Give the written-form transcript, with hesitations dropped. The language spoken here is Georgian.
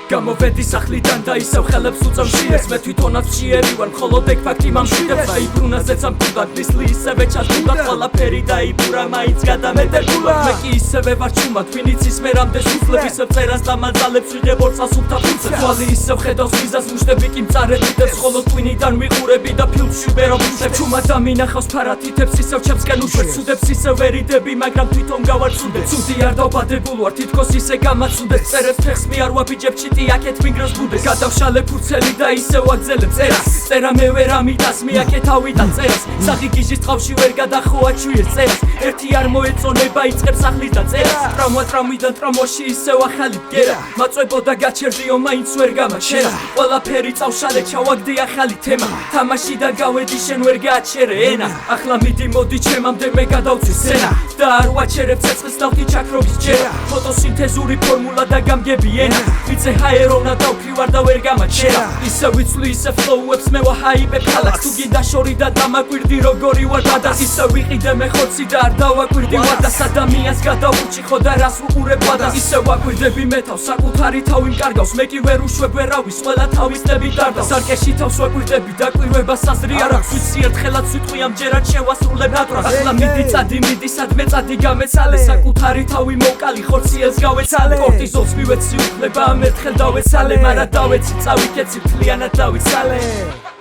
გამოვედი სახლიდან და ისევ ხელებს უწევ ჟიებს მე თვითონაც მშიერი ვარ მხოლოდ ეგ ფაქტი მამშვიდებს დაიბრუნაზეც ამ თუდად ნისლი ისევე ჩასდუდად ყველაფერი დაიბურა მაინც გადამეტებულად მე კი ისევე ვარ ჩუმად ვინიც ის მე რამდენს უძლებ ისევ წერას და მანძალებს ვიღებ ორ სასუფთა ფულზე თვალი ისევ ხედავს მიზას მუშტები კი მწარე თითებს ხოლო ტვინიდან ვიყურები და ფილმში ვერ ვუშვებ ჩუმად დამინახავს ფარათითებს ისევ ჩემსკენ უშვებს ცუდებს ისევ ვერიდები მაგრამ თვითონ გავარცუნდე ცუდი არ დავბადებულ ვარ თითქოს ისე გამაცუნდეს წერებს ფეხს მე არ ვაბიჯებ ჩიტი აქეთ ვინგროს ბუდეს გადავშალე ფურცელი და ისევ აგზელებ წერას წერა მე ვერ ამიტას მე აქეთ ავიდან წერას სახი გიჟის წყავში ვერ გადახოა ჩუიეს წერას ერთი არ მოეწონება იწყებს სახლის და წერას ტრამვიდან ტრამვაში ისევ ახალი ბგერა მაწვებოდა გაჩერდიო მაინც ვერ გამაჩერა ყველაფერი წავშალე ჩავაგდე ახალი თემა თამაშიდან გავედი შენ ვერ გააჩერე ენა ახლა მიდი მოდი ჩემამდე მე გადავწვი სცენა და არ ვაჩერებ ცეცხლს დავხი ჩაქრობის ჯერა ფოტოსინთეზური ფორმულა და გამგები ენა ვიცე ჰაერონა დავფივარ და ვერ გამაჩერა ისე ვიცვლი ისე ფლოუებს მე ვაჰაიპებ ქალაქს თუ გინდა შორი და დამაკვირდი როგორი ვარ გადას ისე ვიყიდე მე ხორცი და არ დავაკვირდი ვარ და ადამიანს გადავურჩი ხო და რას ვუყურებ ვადას ისე ვაკვირდები მე თავს საკუთარი თავი მკარგავს მე კი ვერ უშვებ ვერავის ყველა თავისდები დარდავს სარკეში თავს ვაკვირდები დაკვირვება საზრი არ აქვს ვიცი ერთხელაც ვიტყვი ამჯერად შევასრულებ ნატრას ახლა მიდი წადი მიდი სადმე წადი გამეცალე საკუთარი თავი მოვკალი ხორციელს გავეცალე კორტიზოლს მივეცი უფლება ამ ერთხელ დავეცალე მაგრამ დავეცი წავიქეცი მთლიანად დავიცალე